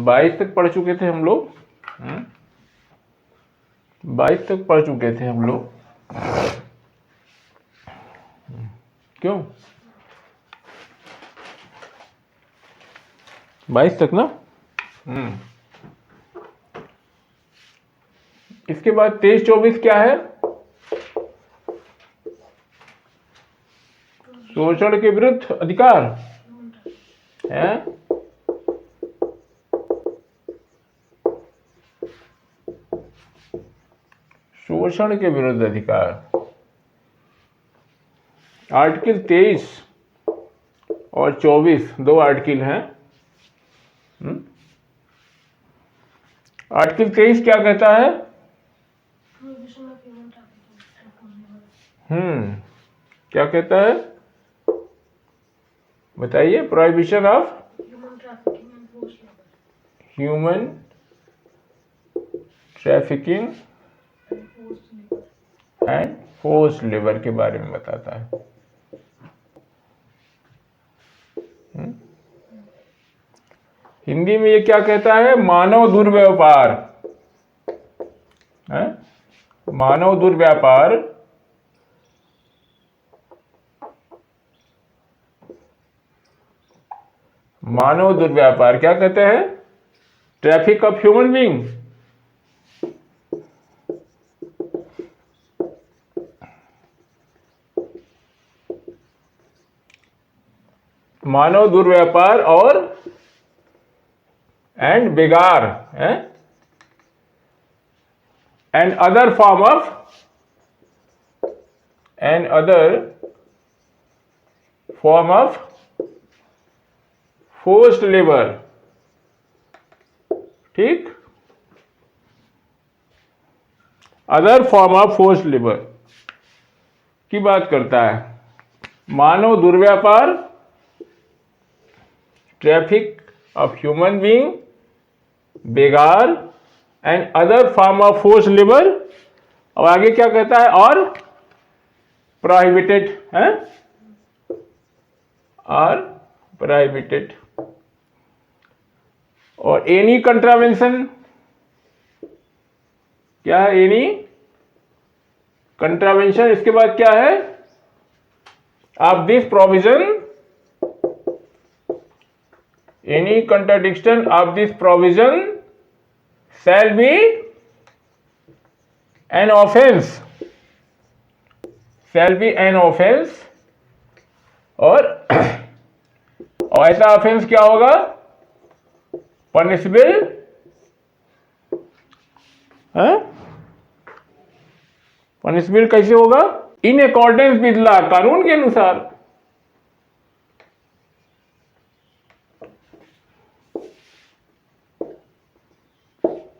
22 तक पढ़ चुके थे हम लोग। 22 तक पढ़ चुके थे हम लोग। क्यों 22 तक ना। इसके बाद 23-24 क्या है? शोषण के विरुद्ध अधिकार है। शोषण के विरुद्ध अधिकार। आर्टिकल 23 और 24 दो आर्टिकल हैं। आर्टिकल 23 क्या कहता है? क्या कहता है बताइए? Prohibition of human trafficking and forced labour के बारे में बताता है। हिंदी में ये क्या कहता है? मानव दुर्व्यापार है। मानव दुर्व्यापार मानव दुर्व्यापार क्या कहते हैं? Traffic of human being. मानव दुर्व्यापार और एंड बेगार है and other form of forced labour. ठीक, other form of forced labour की बात करता है। मानव दुर्व्यापार, ट्रैफिक ऑफ ह्यूमन बीइंग, बेगार and other form of forced labour. और आगे क्या कहता है? और प्रोहिबिटेड है, और प्रोहिबिटेड। और एनी कंट्रावेंशन क्या है? Any contravention. इसके बाद क्या है? Of this provision, any contradiction of this provision shall be an offence, shall be an offence. और ऐसा ऑफेंस क्या होगा? पनिशेबल है। पनिशेबल कैसे होगा? इन अकॉर्डेंस विद लॉ, कानून के अनुसार।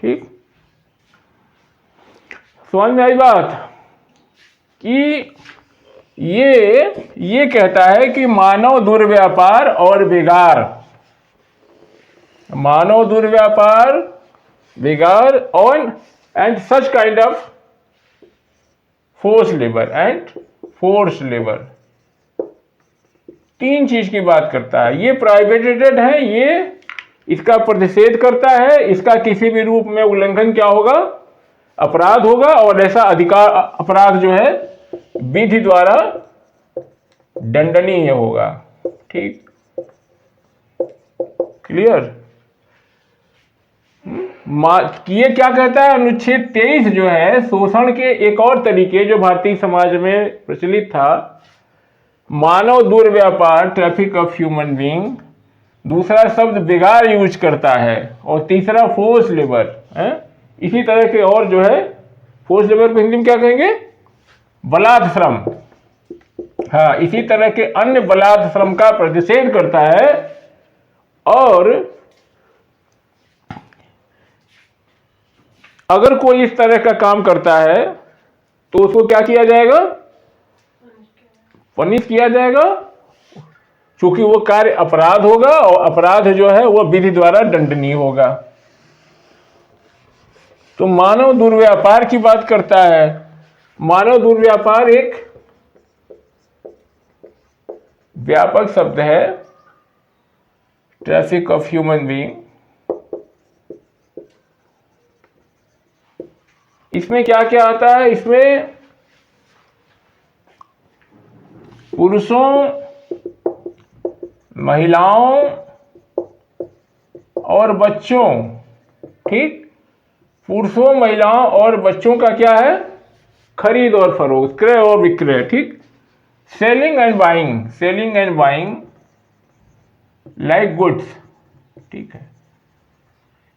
ठीक, समझ में आई बात? कि ये कहता है कि मानव दुर्व्यापार और बेगार, मानव दुर्व्यापार, बेगार और and such kind of forced labour and forced labour, तीन चीज की बात करता है। ये प्रोहिबिटेड है, ये इसका प्रतिषेध करता है। इसका किसी भी रूप में उल्लंघन क्या होगा? अपराध होगा। और ऐसा अधिकार अपराध जो है विधि द्वारा दंडनीय होगा। ठीक, क्लियर? ये क्या कहता है? अनुच्छेद 23 जो है शोषण के एक और तरीके जो भारतीय समाज में प्रचलित था, मानव दुर्व्यापार, ट्रैफिक ऑफ ह्यूमन बीइंग, दूसरा शब्द बेगार यूज करता है, और तीसरा फोर्स लेबर है। इसी तरह के और जो है फोर्स लेबर को हिंदी में क्या कहेंगे? बलात् श्रम। हाँ, इसी तरह के अन्य बलात् श्रम का प्रतिषेध करता है। और अगर कोई इस तरह का काम करता है तो उसको क्या किया जाएगा? पनिश किया जाएगा, क्योंकि वो कार्य अपराध होगा, और अपराध जो है वो विधि द्वारा दंडनीय होगा। तो मानव दुर्व्यापार की बात करता है। मानव दुर्व्यापार एक व्यापक शब्द है, ट्रैफिक ऑफ ह्यूमन बीइंग, इसमें क्या क्या आता है? इसमें पुरुषों, महिलाओं और बच्चों, ठीक, पुरुषों, महिलाओं और बच्चों का क्या है? खरीद और फरोख्त, क्रय और विक्रय, ठीक। Selling and buying, selling and buying like goods, ठीक है।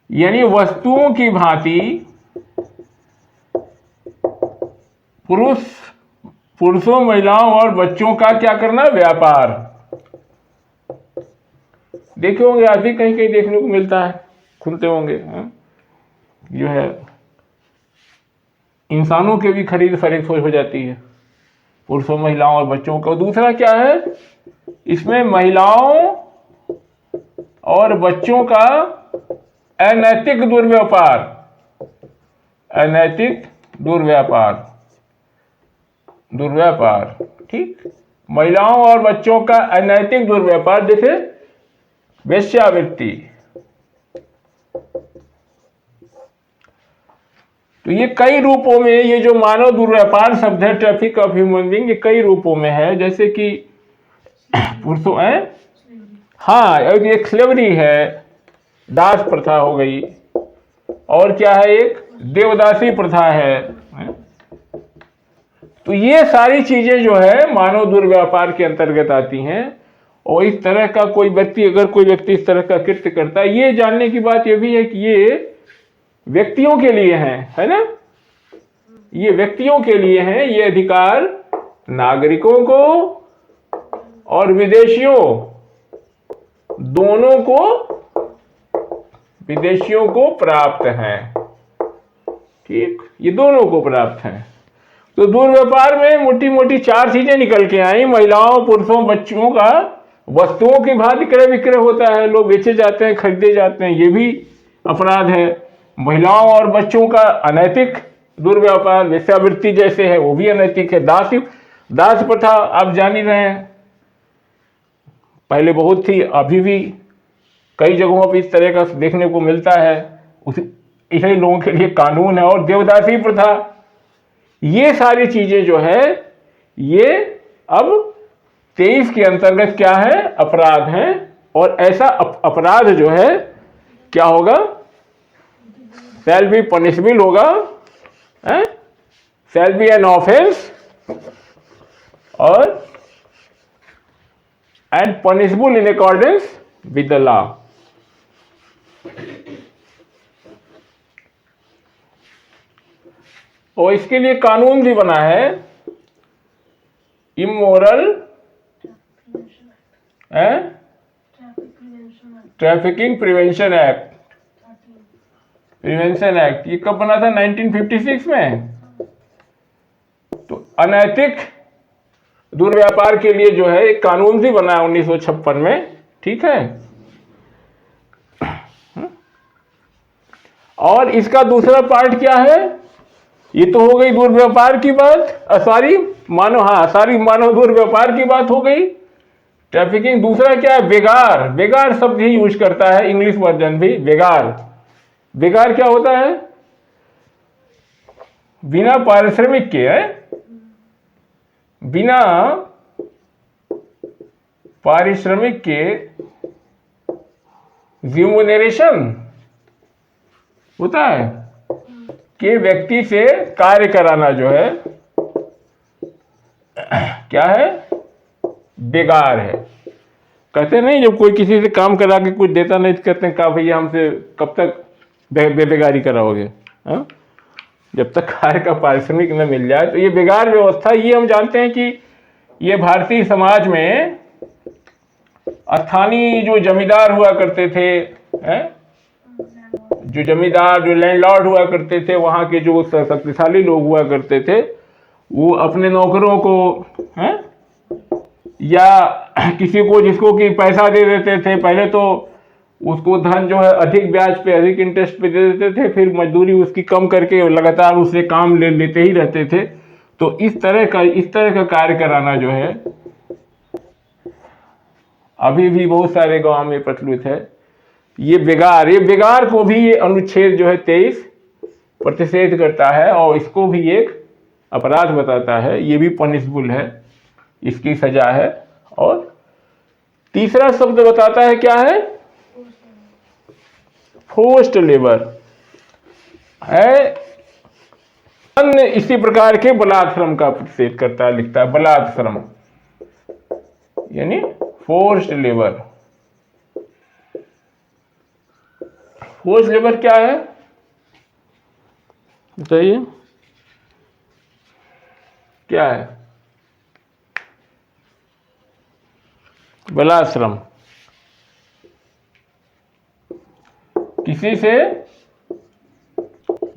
यानी वस्तुओं की भांति पुरुषों, महिलाओं और बच्चों का क्या करना? व्यापार। देखे होंगे आज भी कहीं कहीं देखने को मिलता है, सुनते होंगे, जो है इंसानों के भी खरीद फरोख्त हो जाती है, पुरुषों, महिलाओं और बच्चों का। दूसरा क्या है? इसमें महिलाओं और बच्चों का अनैतिक दुर्व्यापार, अनैतिक दुर्व्यापार, दुर्व्यापार, ठीक। महिलाओं और बच्चों का अनैतिक दुर्व्यापार, जैसे वेश्यावृत्ति। तो ये कई रूपों में, ये जो मानव दुर्व्यापार शब्द है, ट्रैफिक ऑफ ह्यूमन बीइंग, ये कई रूपों में है। जैसे कि पुरुषों है, हाँ, एक स्लेवरी है, दास प्रथा हो गई, और क्या है? एक देवदासी प्रथा है। तो ये सारी चीजें जो है मानव दुर्व्यापार के अंतर्गत आती हैं। और इस तरह का कोई व्यक्ति, अगर कोई व्यक्ति इस तरह का कृत्य करता है, ये जानने की बात ये भी है कि ये व्यक्तियों के लिए है ना? ये व्यक्तियों के लिए हैं। ये अधिकार नागरिकों को और विदेशियों दोनों को, विदेशियों को प्राप्त हैं, ठीक, ये दोनों को प्राप्त हैं। तो दुर्व्यापार में मोटी मोटी चार चीजें निकल के आई। महिलाओं, पुरुषों, बच्चों का वस्तुओं की भांति क्रय विक्रय होता है, लोग बेचे जाते हैं, खरीदे जाते हैं, ये भी अपराध है। महिलाओं और बच्चों का अनैतिक दुर्व्यापार, वेश्यावृत्ति जैसे है, वो भी अनैतिक है। दास प्रथा आप जान ही रहे हैं, पहले बहुत थी, अभी भी कई जगहों पर इस तरह का देखने को मिलता है, इसी लोगों के लिए कानून है। और देवदासी प्रथा, ये सारी चीजें जो है ये अब 23 के अंतर्गत क्या है? अपराध हैं। और ऐसा अपराध जो है क्या होगा? शैल बी पनिशेबल होगा, शैल बी एन ऑफेंस और and punishable in accordance with the law. और इसके लिए कानून भी बना है, immoral trafficking prevention act, prevention act. ये कब बना था? 1956 में। तो अनैतिक दुर्व्यापार के लिए जो है एक कानून भी बना है 1956 में, ठीक है। और इसका दूसरा पार्ट क्या है? ये तो हो गई दुर्व्यापार की बात, सारी मानव दुर्व्यापार की बात हो गई, ट्रैफिकिंग। दूसरा क्या है? बेगार। बेगार शब्द ही यूज करता है इंग्लिश वर्जन भी, बेगार। बेगार क्या होता है? बिना पारिश्रमिक के, बिना पारिश्रमिक के रिम्यूनरेशन होता है कि व्यक्ति से कार्य कराना जो है क्या है? बेगार है। कहते नहीं, जब कोई किसी से काम करा के कुछ देता नहीं तो कहते हैं कहा भैया हमसे कब तक बेगारी कराओगे, जब तक कार्य का पारिश्रमिक न मिल जाए। तो ये बेगार व्यवस्था, ये हम जानते हैं कि ये भारतीय समाज में स्थानीय जो जमींदार हुआ करते थे, जो जमींदार, जो लैंडलॉर्ड हुआ करते थे, वहाँ के जो शक्तिशाली लोग हुआ करते थे, वो अपने नौकरों को या किसी को जिसको कि पैसा दे देते थे, पहले तो उसको धन जो है अधिक ब्याज पे, अधिक इंटरेस्ट पे दे देते थे, फिर मजदूरी उसकी कम करके लगातार उससे काम लेते ही रहते थे। तो इस तरह का कार्य कराना जो है अभी भी बहुत सारे गांव में प्रचलित है। ये बेगार को भी ये अनुच्छेद जो है 23 प्रतिषेध करता है और इसको भी एक अपराध बताता है, ये भी पनिशबल है, इसकी सजा है। और तीसरा शब्द बताता है क्या है, फोर्स्ड लेबर है, अन्य इसी प्रकार के बलात् श्रम का प्रतिषेध करता है, लिखता है बलात् श्रम यानी फोर्स्ड लेबर। फोर्स्ड लेबर क्या है बताइए, क्या है? बलात् श्रम, किसी से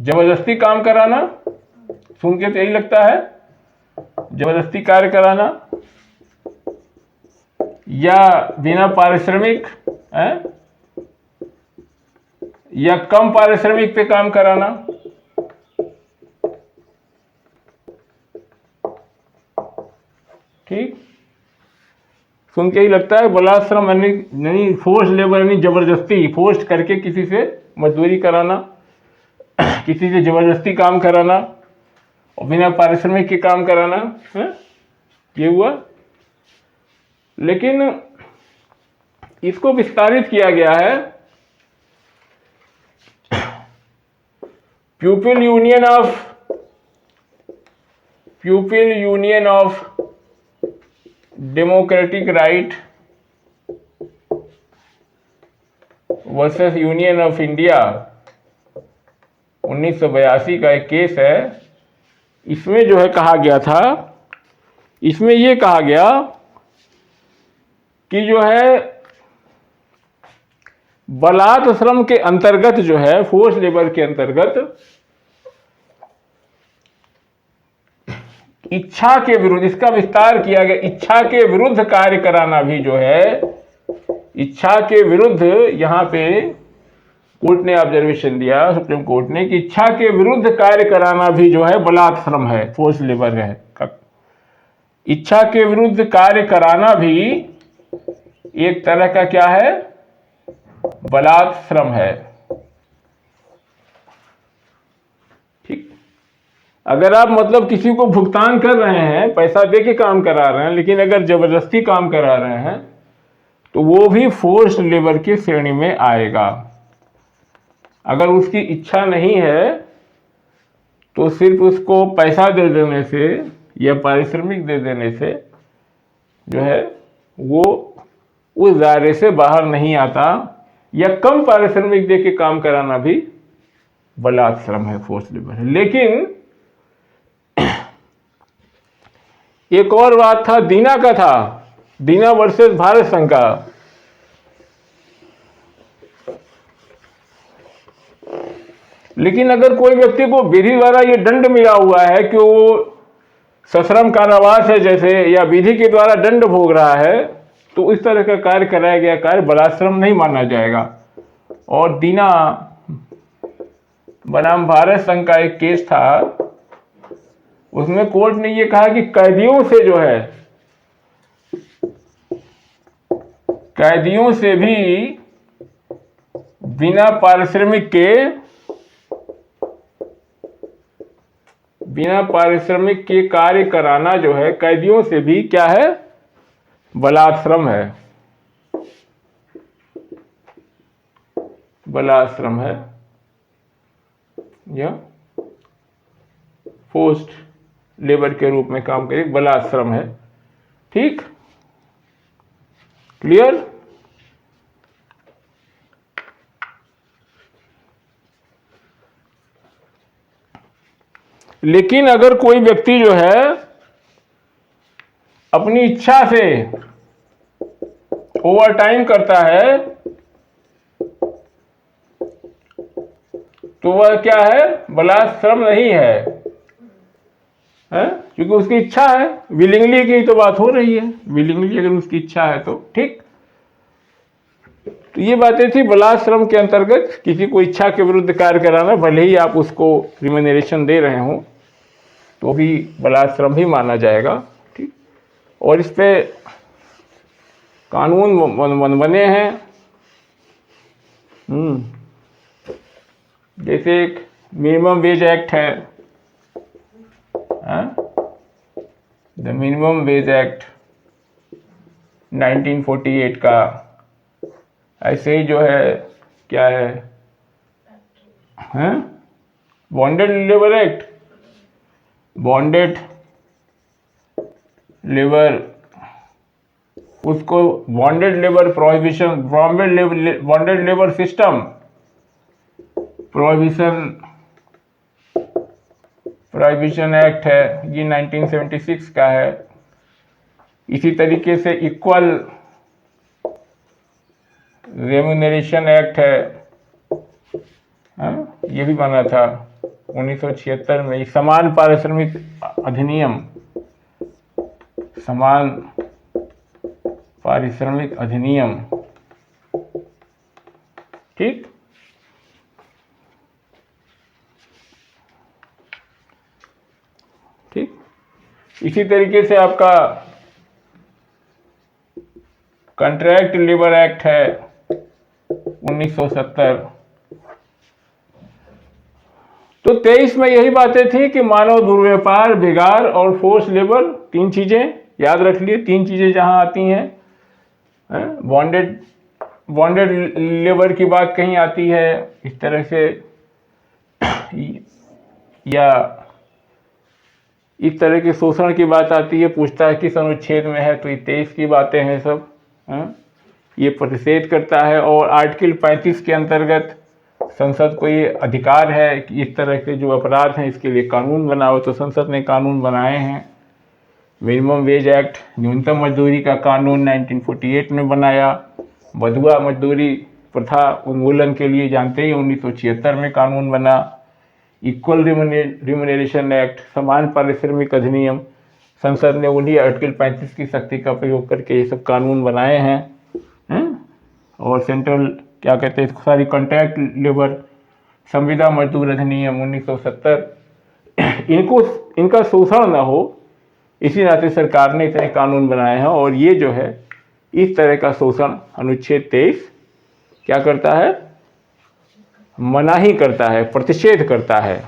जबरदस्ती काम कराना, सुन के तो यही लगता है, जबरदस्ती कार्य कराना या बिना पारिश्रमिक है या कम पारिश्रमिक पे काम कराना। ठीक, सुन के ही लगता है बलात् श्रम यानी फोर्स लेबर यानी जबरदस्ती, फोर्स करके किसी से मजदूरी कराना, किसी से जबरदस्ती काम कराना और बिना पारिश्रमिक के काम कराना है, ये हुआ। लेकिन इसको विस्तारित किया गया है, प्यूपिल union of democratic right versus union of India 1982 का एक केस है। इसमें जो है कहा गया था, इसमें ये कहा गया कि जो है बलात् श्रम के अंतर्गत जो है, फोर्स लेबर के अंतर्गत इच्छा के विरुद्ध, इसका विस्तार किया गया, इच्छा के विरुद्ध कार्य कराना भी जो है, इच्छा के विरुद्ध, यहां पे कोर्ट ने ऑब्जर्वेशन दिया, सुप्रीम कोर्ट ने, कि इच्छा के विरुद्ध कार्य कराना भी जो है बलात् श्रम है, फोर्स लेबर है। इच्छा के विरुद्ध कार्य कराना भी एक तरह का क्या है, बलात् श्रम है। ठीक, अगर आप मतलब किसी को भुगतान कर रहे हैं, पैसा दे के काम करा रहे हैं, लेकिन अगर जबरदस्ती काम करा रहे हैं तो वो भी फोर्स्ड लेबर की श्रेणी में आएगा। अगर उसकी इच्छा नहीं है तो सिर्फ उसको पैसा दे देने से या पारिश्रमिक दे देने से जो है वो उस दायरे से बाहर नहीं आता, या कम पारिश्रमिक दे के काम कराना भी बलात् श्रम है, फोर्स लेबर है। लेकिन एक और बात था, दीना का था, दीना वर्सेस भारत संघ का। लेकिन अगर कोई व्यक्ति को विधि द्वारा ये दंड मिला हुआ है कि वो सश्रम कारावास है जैसे, या विधि के द्वारा दंड भोग रहा है, तो इस तरह का कार्य कराया गया कार्य बलात् श्रम नहीं माना जाएगा। और दीना बनाम भारत संघ का एक केस था, उसमें कोर्ट ने ये कहा कि कैदियों से जो है, कैदियों से भी बिना पारिश्रमिक के कार्य कराना जो है, कैदियों से भी क्या है, बलात् श्रम है, बलात् श्रम है, या फोर्स्ड लेबर के रूप में काम करे, बलात् श्रम है। ठीक, क्लियर? लेकिन अगर कोई व्यक्ति जो है अपनी इच्छा से ओवर टाइम करता है तो वह क्या है, बलात् श्रम नहीं है, क्योंकि उसकी इच्छा है, विलिंगली की तो बात हो रही है, विलिंगली अगर उसकी इच्छा है तो ठीक। तो ये बातें थी बलात् श्रम के अंतर्गत, किसी को इच्छा के विरुद्ध कार्य कराना, भले ही आप उसको रिम्यूनरेशन दे रहे हो तो भी बलात् श्रम ही माना जाएगा। ठीक, और इस पे कानून बने हैं। जैसे एक मिनिमम वेज एक्ट है, द मिनिमम वेज एक्ट 1948 का। ऐसे ही जो है क्या है, bonded labour act, bonded labour, उसको bonded labour prohibition, bonded labour system prohibition act है, ये 1976 का है। इसी तरीके से इक्वल रेम्यूनरेशन एक्ट है, ये भी बना था 1976 में। समान पारिश्रमिक अधिनियम, समान पारिश्रमिक अधिनियम, ठीक। ठीक, इसी तरीके से आपका कॉन्ट्रैक्ट लेबर एक्ट है 1970। तो 23 में यही बातें थी कि मानव दुर्व्यापार, बिगाड़ और फोर्स लेबर, तीन चीजें याद रख लिए, तीन चीजें जहां आती हैं। बॉन्डेड लेबर की बात कहीं आती है इस तरह से, या इस तरह के शोषण की बात आती है, पूछता है किस अनुच्छेद में है, तो ये 23 की बातें हैं सब। ये प्रतिषेध करता है। और आर्टिकल 35 के अंतर्गत संसद को ये अधिकार है कि इस तरह के जो अपराध हैं इसके लिए कानून बनाओ, तो संसद ने कानून बनाए हैं। मिनिमम वेज एक्ट, न्यूनतम मजदूरी का कानून 1948 में बनाया। बधुआ मजदूरी प्रथा उन्मूलन के लिए जानते ही 1976 में कानून बना। इक्वल रिम्यूनरेशन एक्ट, समान पारिश्रमिक अधिनियम, संसद ने उन्हीं आर्टिकल 35 की शक्ति का प्रयोग करके ये सब कानून बनाए हैं। और सेंट्रल क्या कहते हैं, सारी कॉन्ट्रैक्ट लेबर, संविदा मजदूर अधिनियम 1970, इनका शोषण न हो इसी नाते सरकार ने इतने कानून बनाए हैं। और ये जो है इस तरह का शोषण अनुच्छेद 23 क्या करता है, मनाही करता है, प्रतिषेध करता है।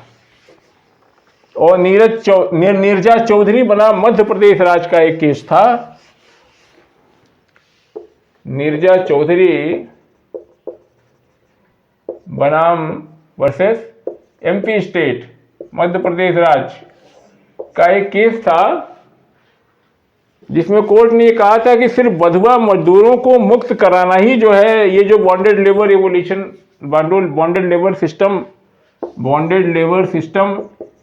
और नीरजा चौधरी बना मध्य प्रदेश राज्य का एक केस था। नीरजा चौधरी बनाम versus MP state, Madhya Pradesh राज्य का एक केस था, जिसमें कोर्ट ने कहा था कि सिर्फ बधुआ मजदूरों को मुक्त कराना ही जो है, ये जो bonded labour system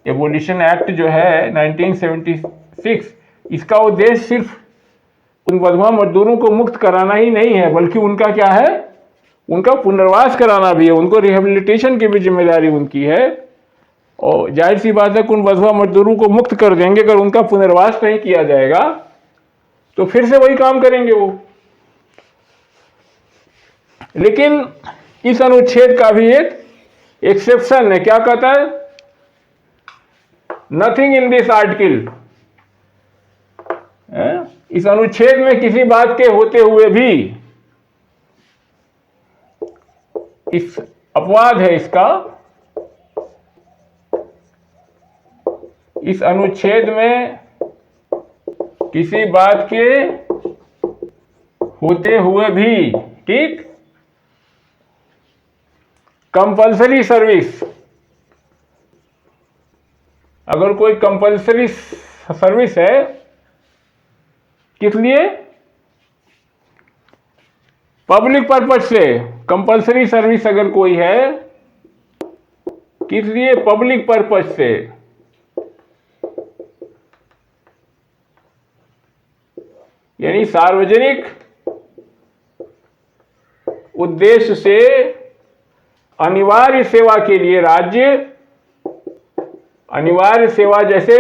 abolition act जो है 1976, इसका उद्देश्य सिर्फ उन बधुआ मजदूरों को मुक्त कराना ही नहीं है, बल्कि उनका क्या है, उनका पुनर्वास कराना भी है, उनको रिहेबिलिटेशन की भी जिम्मेदारी उनकी है। और जाहिर सी बात है कि उन बधुआ मजदूरों को मुक्त कर देंगे, अगर उनका पुनर्वास नहीं किया जाएगा तो फिर से वही काम करेंगे वो। लेकिन इस अनुच्छेद का भी एक एक्सेप्शन है, क्या कहता है, नथिंग इन दिस आर्टिकल, इस अनुच्छेद में किसी बात के होते हुए भी, इस अपवाद है इसका, इस अनुच्छेद में किसी बात के होते हुए भी, ठीक, कंपल्सरी सर्विस, अगर कोई कंपल्सरी सर्विस है, किस लिए, पब्लिक पर्पज से, कंपल्सरी सर्विस अगर कोई है, किस लिए, पब्लिक पर्पज से, यानी सार्वजनिक उद्देश्य से अनिवार्य सेवा के लिए, राज्य अनिवार्य सेवा जैसे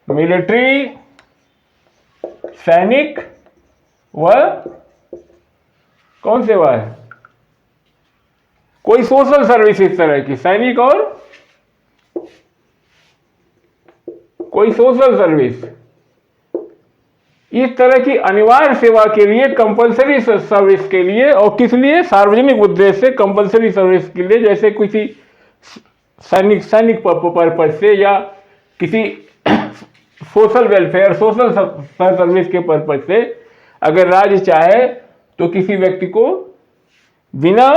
मिलिट्री, सैनिक व कौन सेवा है, कोई सोशल सर्विस इस तरह की, सैनिक और कोई सोशल सर्विस, इस तरह की अनिवार्य सेवा के लिए, कंपल्सरी सर्विस के लिए, और किस लिए, सार्वजनिक उद्देश्य से कंपल्सरी सर्विस के लिए, जैसे किसी सैनिक पर्पज से या किसी सोशल वेलफेयर, सोशल सर्विस के पर्पज से अगर राज्य चाहे तो किसी व्यक्ति को बिना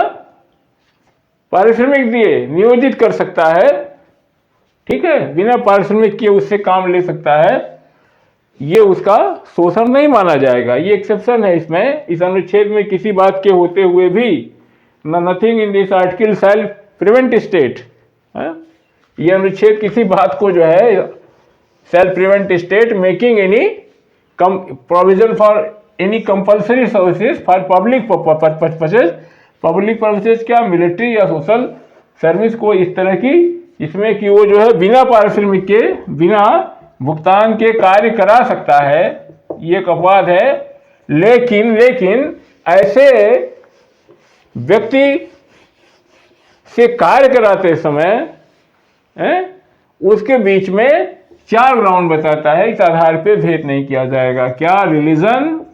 पारिश्रमिक दिए नियोजित कर सकता है। ठीक है, बिना पारिश्रमिक किए उससे काम ले सकता है। ये उसका शोषण नहीं माना जाएगा। ये एक्सेप्शन है इसमें, इस अनुच्छेद में किसी बात के होते हुए भी nothing in this article shall prevent state, ये अनुच्छेद किसी बात को जो है shall prevent state making any provision for any compulsory services for public purposes. Public purposes क्या, मिलिट्री या सोशल सर्विस को इस तरह की, इसमें कि वो जो है बिना पारिश्रमिक के, बिना भुगतान के कार्य करा सकता है। ये एक अपवाद है। लेकिन ऐसे व्यक्ति से कार्य कराते समय उसके बीच में 4 ग्राउंड बताता है, इस आधार पे भेद नहीं किया जाएगा। क्या? रिलीजन,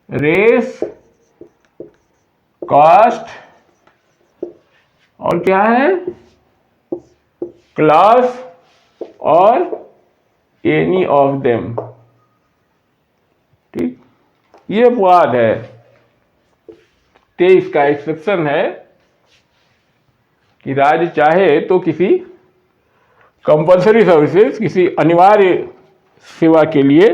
रेस, कास्ट, और क्या है, क्लास, और एनी ऑफ देम। ठीक, ये अपवाद है। 23 का एक्सेप्शन है कि राज्य चाहे तो किसी कंपल्सरी सर्विसेज, किसी अनिवार्य सेवा के लिए,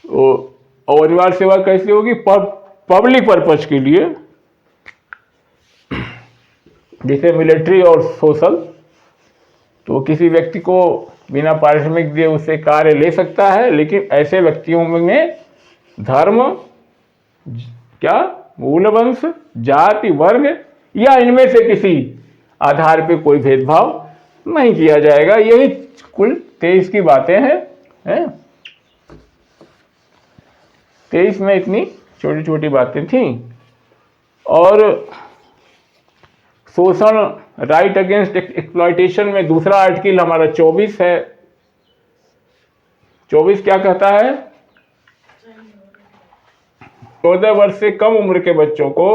और अनिवार्य सेवा कैसे होगी, पब्लिक पर्पज के लिए, जैसे मिलिट्री और सोशल, तो किसी व्यक्ति को बिना पारिश्रमिक दिए उससे कार्य ले सकता है। लेकिन ऐसे व्यक्तियों में धर्म, क्या, मूलवंश, जाति, वर्ग या इनमें से किसी आधार पे कोई भेदभाव नहीं किया जाएगा। यही कुल 23 की बातें हैं। 23 में इतनी छोटी छोटी बातें थीं। और शोषण, राइट अगेंस्ट एक्सप्लॉयटेशन में दूसरा आर्टिकल हमारा 24 है। 24 क्या कहता है? 14 वर्ष से कम उम्र के बच्चों को,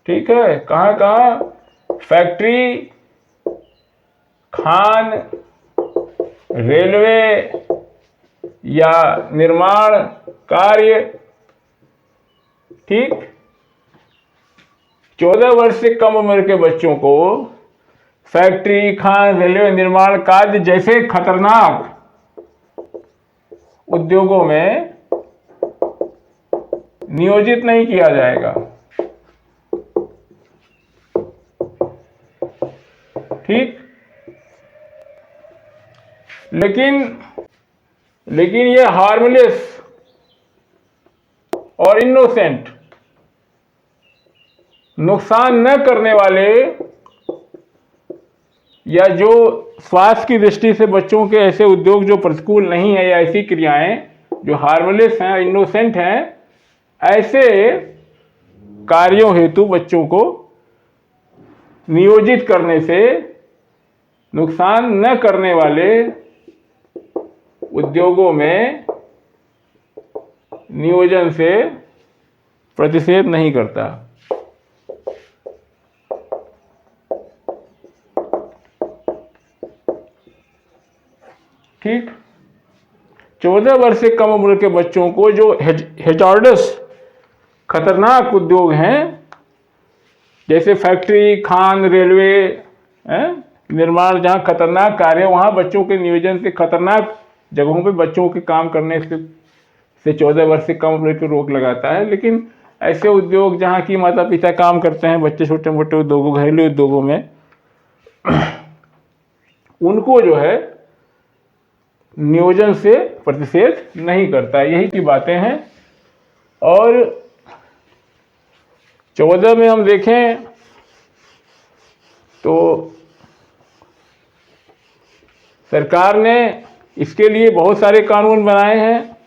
ठीक है, कहाँ फैक्ट्री, खान, रेलवे या निर्माण कार्य, ठीक, 14 वर्ष से कम उम्र के बच्चों को फैक्ट्री, खान, रेलवे, निर्माण कार्य जैसे खतरनाक उद्योगों में नियोजित नहीं किया जाएगा। ठीक, लेकिन ये हार्मलेस और इनोसेंट, नुकसान न करने वाले, या जो स्वास्थ्य की दृष्टि से बच्चों के ऐसे उद्योग जो प्रतिकूल नहीं है, या ऐसी क्रियाएं जो हार्मलेस हैं, इनोसेंट हैं, ऐसे कार्यों हेतु बच्चों को नियोजित करने से, नुकसान न करने वाले उद्योगों में नियोजन से प्रतिषेध नहीं करता। ठीक, 14 वर्ष से कम उम्र के बच्चों को जो हैजार्डस, खतरनाक उद्योग हैं, जैसे फैक्ट्री, खान, रेलवे, निर्माण, जहाँ खतरनाक कार्य है वहाँ बच्चों के नियोजन से, खतरनाक जगहों पे बच्चों के काम करने से 14 वर्ष से कम उम्र की रोक लगाता है। लेकिन ऐसे उद्योग जहाँ की माता पिता काम करते हैं, बच्चे छोटे मोटे उद्योगों, घरेलू उद्योगों में, उनको जो है नियोजन से प्रतिषेध नहीं करता। यही की बातें हैं। और 14 में हम देखें तो सरकार ने इसके लिए बहुत सारे कानून बनाए हैं।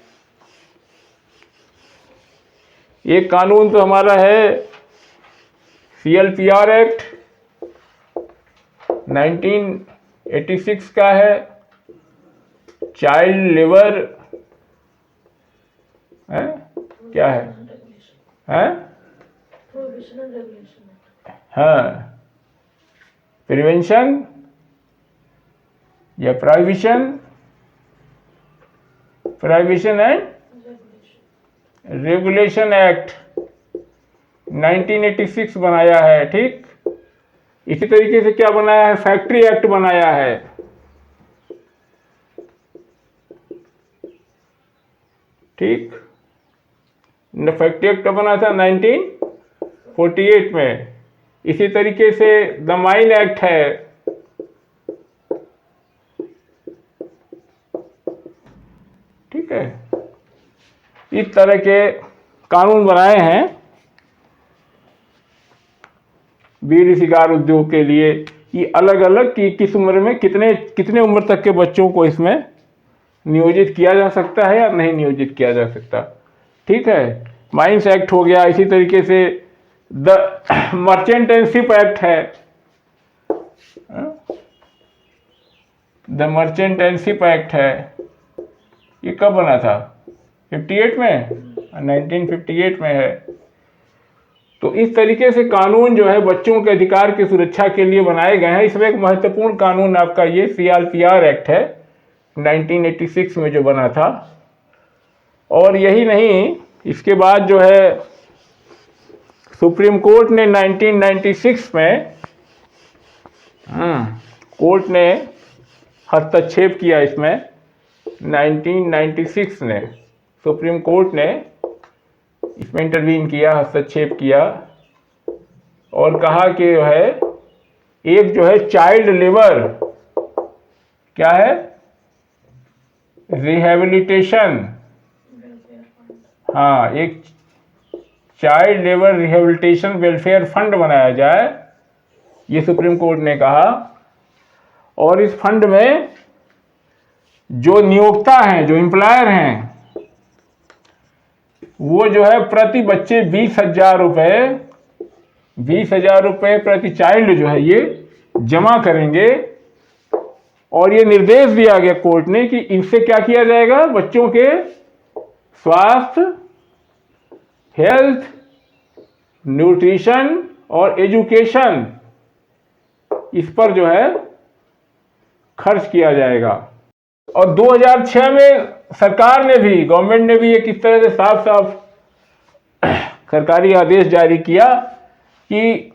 एक कानून तो हमारा है CLPR एक्ट 1986 का है, चाइल्ड लेबर है, क्या है, हाँ, प्रिवेंशन या प्रोहिबिशन एंड रेगुलेशन एक्ट 1986 बनाया है। ठीक, इसी तरीके से क्या बनाया है, फैक्ट्री एक्ट बनाया है। ठीक, फैक्ट्री एक्ट बना था 1948 में। इसी तरीके से द माइन एक्ट है। ठीक है, इस तरह के कानून बनाए हैं बीड़ी सिगार उद्योग के लिए कि अलग अलग कि किस उम्र में कितने उम्र तक के बच्चों को इसमें नियोजित किया जा सकता है या नहीं नियोजित किया जा सकता। ठीक है, माइंस एक्ट हो गया। इसी तरीके से the merchant and ship act है, the merchant and ship act है। ये कब बना था, 58 में, 1958 में है। तो इस तरीके से कानून जो है बच्चों के अधिकार की सुरक्षा के लिए बनाए गए हैं। इसमें एक महत्वपूर्ण कानून आपका ये CRPR एक्ट है 1986 में जो बना था। और यही नहीं, इसके बाद जो है सुप्रीम कोर्ट ने 1996 में कोर्ट ने हस्तक्षेप किया इसमें। 1996 में सुप्रीम कोर्ट ने इसमें इंटरवीन किया, हस्तक्षेप किया और कहा कि जो है एक जो है चाइल्ड लेबर, क्या है, रिहेबिलिटेशन, हाँ, एक child labour rehabilitation welfare fund बनाया जाए, ये सुप्रीम कोर्ट ने कहा। और इस फंड में जो नियोक्ता हैं, जो एम्प्लॉयर हैं, वो जो है प्रति बच्चे 20,000 रुपये प्रति चाइल्ड जो है ये जमा करेंगे। और ये निर्देश दिया गया कोर्ट ने कि इनसे क्या किया जाएगा, बच्चों के स्वास्थ्य, हेल्थ, न्यूट्रिशन और एजुकेशन, इस पर जो है खर्च किया जाएगा। और 2006 में सरकार ने भी, गवर्नमेंट ने भी ये किस तरह से साफ सरकारी आदेश जारी किया कि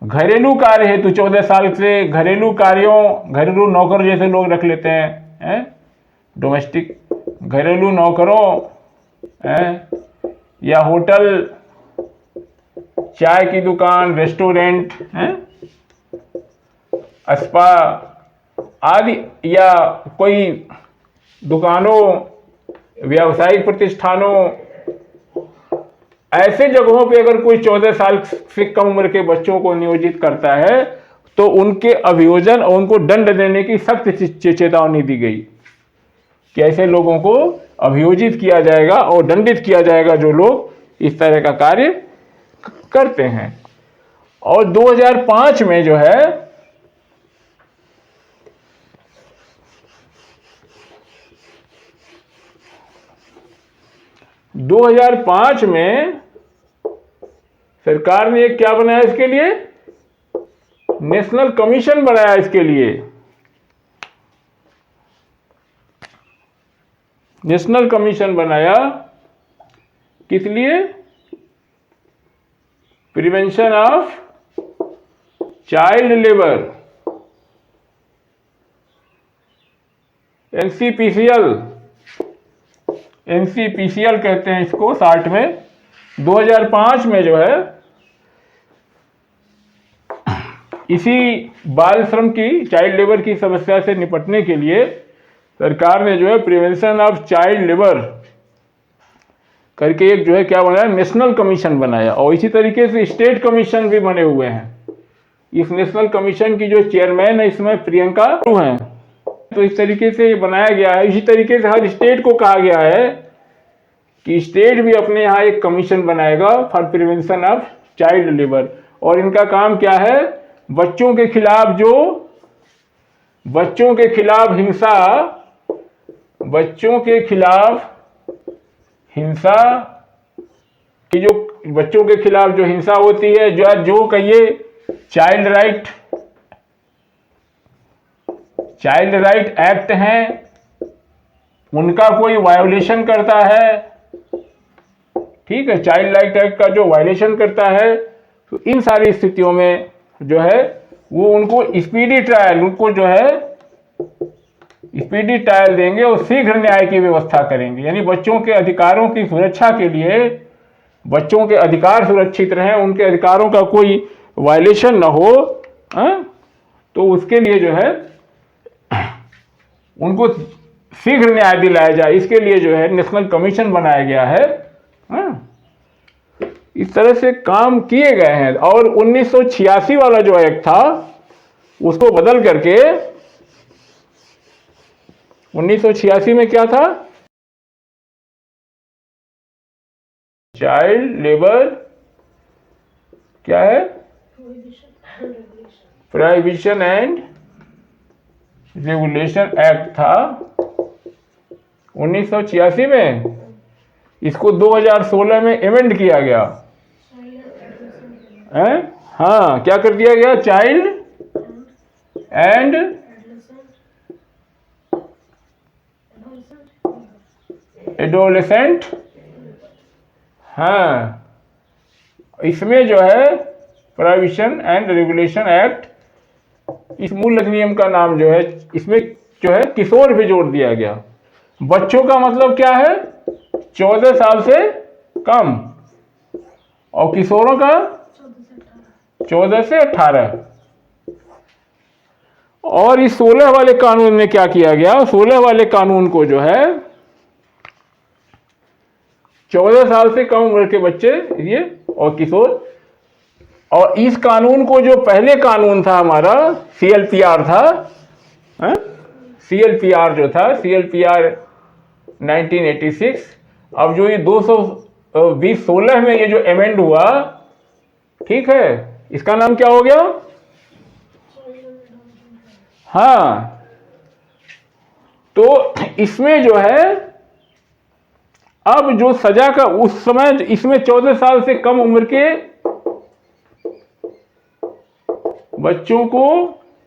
घरेलू कार्य हेतु 14 साल से घरेलू कार्यों, घरेलू नौकर जैसे लोग रख लेते हैं, डोमेस्टिक घरेलू नौकरों, या होटल, चाय की दुकान, रेस्टोरेंट, स्पा आदि, या कोई दुकानों, व्यावसायिक प्रतिष्ठानों, ऐसे जगहों पे अगर कोई 14 साल से कम उम्र के बच्चों को नियोजित करता है तो उनके अभियोजन और उनको दंड देने की सख्त चेतावनी दी गई कि ऐसे लोगों को अभियोजित किया जाएगा और दंडित किया जाएगा जो लोग इस तरह का कार्य करते हैं। और 2005 में जो है 2005 में सरकार ने क्या बनाया इसके लिए, नेशनल कमीशन बनाया इसके लिए। नेशनल कमीशन बनाया किस लिए, प्रिवेंशन ऑफ चाइल्ड लेबर, एनसीपीसीएल कहते हैं इसको शॉर्ट में। 2005 में जो है इसी बाल श्रम की, चाइल्ड लेबर की समस्या से निपटने के लिए सरकार ने जो है प्रिवेंशन ऑफ चाइल्ड लेबर करके एक जो है क्या बनाया, नेशनल कमीशन बनाया। और इसी तरीके से स्टेट कमीशन भी बने हुए हैं। इस नेशनल कमीशन की जो चेयरमैन है इसमें प्रियंका हैं। तो इस तरीके से ये बनाया गया है। इसी तरीके से हर स्टेट को कहा गया है कि स्टेट भी अपने यहाँ एक कमीशन बनाएगा for prevention of child labour. और इनका काम क्या है, बच्चों के खिलाफ हिंसा की जो बच्चों के खिलाफ जो हिंसा होती है, जो कहिए चाइल्ड राइट एक्ट हैं, उनका कोई वायोलेशन करता है, ठीक है, चाइल्ड राइट एक्ट का जो वायोलेशन करता है, तो इन सारी स्थितियों में जो है वो उनको स्पीडी ट्रायल, उनको जो है स्पीडी ट्रायल देंगे और शीघ्र न्याय की व्यवस्था करेंगे। यानी बच्चों के अधिकारों की सुरक्षा के लिए, बच्चों के अधिकार सुरक्षित रहें, उनके अधिकारों का कोई वायलेशन न हो, तो उसके लिए जो है उनको शीघ्र न्याय दिलाया जाए, इसके लिए जो है नेशनल कमीशन बनाया गया है। इस तरह से काम किए गए हैं। और 1986 वाला जो एक्ट था उसको बदल करके 1986 में क्या था, चाइल्ड लेबर क्या है, प्रोहिबिशन एंड रेगुलेशन एक्ट था 1986 में। इसको 2016 में एमेंड किया गया है। हाँ, क्या कर दिया गया, चाइल्ड एंड एडोलेसेंट। हाँ, इसमें जो है प्रोहिबिशन एंड रेगुलेशन एक्ट, इस मूल अधिनियम का नाम जो है, इसमें जो है किशोर भी जोड़ दिया गया। बच्चों का मतलब क्या है, 14 साल से कम, और किशोरों का 14 से 18। और इस 16 वाले कानून में क्या किया गया, 16 वाले कानून को जो है 14 साल से कम उम्र के बच्चे ये और किशोर, और इस कानून को जो पहले कानून था हमारा CLPR था, CLPR जो था, CLPR 1986, अब जो ये 220/16 में ये जो अमेंड हुआ, ठीक है, इसका नाम क्या हो गया, हाँ, तो इसमें जो है अब जो सजा का उस समय, इसमें 14 साल से कम उम्र के बच्चों को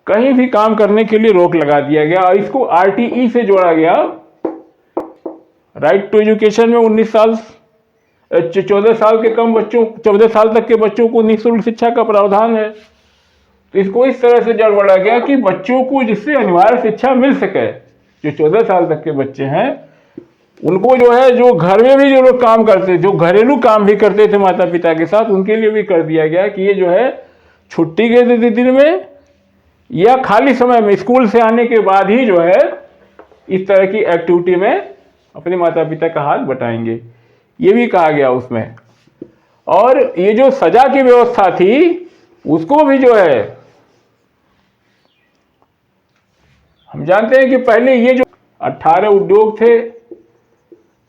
कहीं भी काम करने के लिए रोक लगा दिया गया, और इसको RTE से जोड़ा गया, राइट टू एजुकेशन में 14 साल के कम बच्चों, 14 साल तक के बच्चों को निःशुल्क शिक्षा का प्रावधान है। तो इसको इस तरह से जोड़ा गया कि बच्चों को जिससे अनिवार्य शिक्षा मिल सके, जो 14 साल तक के बच्चे हैं उनको जो है, जो घर में भी जो लोग काम करते, जो घरेलू काम भी करते थे माता पिता के साथ, उनके लिए भी कर दिया गया कि ये जो है छुट्टी के दिन में या खाली समय में, स्कूल से आने के बाद ही जो है इस तरह की एक्टिविटी में अपने माता पिता का हाथ बटाएंगे, ये भी कहा गया उसमें। और ये जो सजा की व्यवस्था थी उसको भी जो है, हम जानते हैं कि पहले ये जो 18 उद्योग थे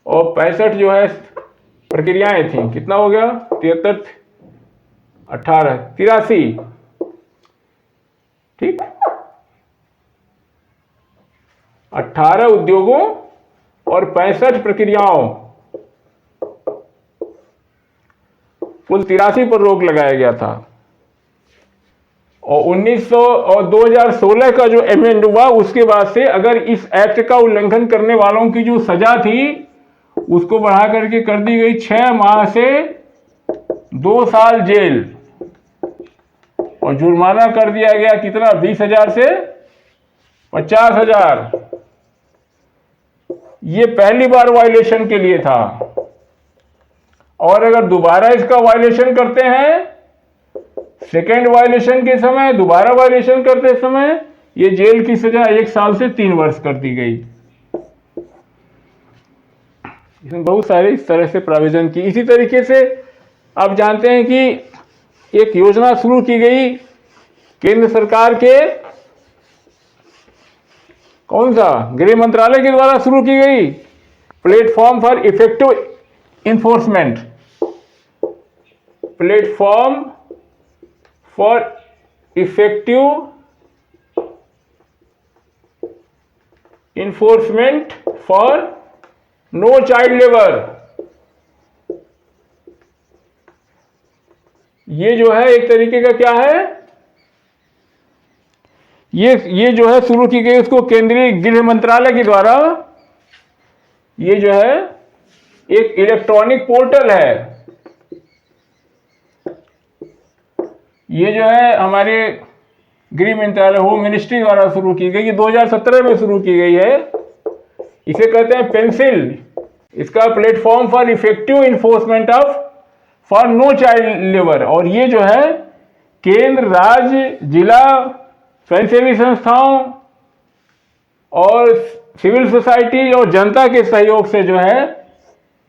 और 65 जो है प्रक्रियाएं थी, कितना हो गया, 73, 18, 83, ठीक, 18 उद्योगों और 65 प्रक्रियाओं, कुल 83 पर रोक लगाया गया था। और 2016 का जो अमेंड हुआ उसके बाद से अगर इस एक्ट का उल्लंघन करने वालों की जो सजा थी उसको बढ़ा करके कर दी गई 6 माह से 2 साल जेल, और जुर्माना कर दिया गया कितना, 20,000 से 50,000। ये पहली बार वायलेशन के लिए था, और अगर दोबारा इसका वायलेशन करते हैं, सेकेंड वायलेशन के समय, दोबारा वायलेशन करते समय, ये जेल की सजा 1 साल से 3 वर्ष कर दी गई। इसमें बहुत सारे इस तरह से प्रोविजन की। इसी तरीके से आप जानते हैं कि एक योजना शुरू की गई केंद्र सरकार के, कौन सा, गृह मंत्रालय के द्वारा शुरू की गई, platform for effective enforcement, platform for effective enforcement for no child labour. ये जो है एक तरीके का क्या है, ये जो है शुरू की गई उसको केंद्रीय गृह मंत्रालय के द्वारा। ये जो है एक इलेक्ट्रॉनिक पोर्टल है। ये जो है हमारे गृह मंत्रालय होम मिनिस्ट्री द्वारा शुरू की गई। ये 2017 में शुरू की गई है। इसे कहते हैं पेंसिल। इसका platform for effective enforcement of for no child labour. और ये जो है केंद्र, राज्य, जिला, स्वयंसेवी संस्थाओं और सिविल सोसाइटी और जनता के सहयोग से जो है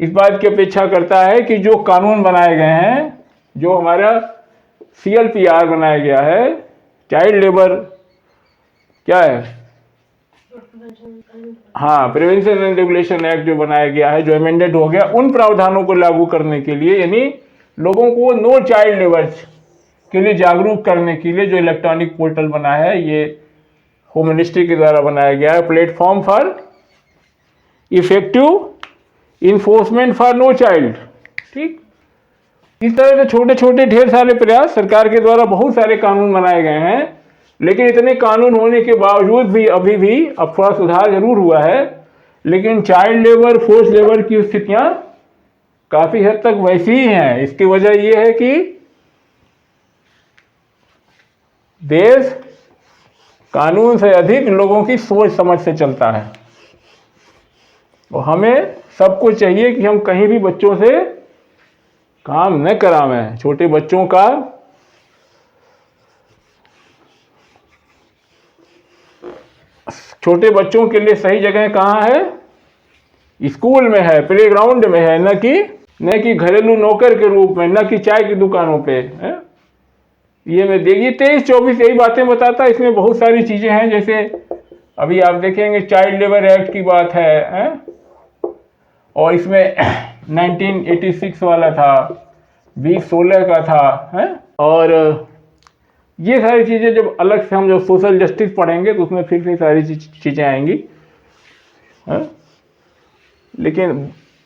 इस बात की अपेक्षा करता है कि जो कानून बनाए गए हैं, जो हमारा CLPR बनाया गया है, चाइल्ड लेबर क्या है, हाँ, प्रिवेंशन एंड रेगुलेशन एक्ट जो बनाया गया है, जो अमेंडेड हो गया, उन प्रावधानों को लागू करने के लिए, यानी लोगों को नो चाइल्ड लेबर के लिए जागरूक करने के लिए जो इलेक्ट्रॉनिक पोर्टल बना है, ये होम मिनिस्ट्री के द्वारा बनाया गया है। Platform for effective enforcement for no child. ठीक, इस तरह से छोटे छोटे ढेर सारे प्रयास सरकार के द्वारा बहुत सारे कानून बनाए गए हैं। लेकिन इतने कानून होने के बावजूद भी अभी भी अब थोड़ा सुधार जरूर हुआ है, लेकिन चाइल्ड लेबर, फोर्स लेबर की स्थितियां काफी हद तक वैसी ही हैं। इसकी वजह यह है कि देश कानून से अधिक लोगों की सोच समझ से चलता है। और हमें सबको चाहिए कि हम कहीं भी बच्चों से काम न करावें। छोटे बच्चों का छोटे बच्चों के लिए सही जगह कहाँ है? स्कूल में है, प्लेग्राउंड में है, न कि घरेलू नौकर के रूप में, न कि चाय की दुकानों पे है। ये मैं देखिए 23-24 यही बातें बताता है। इसमें बहुत सारी चीजें हैं, जैसे अभी आप देखेंगे चाइल्ड लेबर एक्ट की बात है? और इसमें 1986 वाला था, 2016 का था है? और ये सारी चीज़ें जब अलग से हम जब सोशल जस्टिस पढ़ेंगे तो उसमें फिर से सारी चीज़ें आएंगी है? लेकिन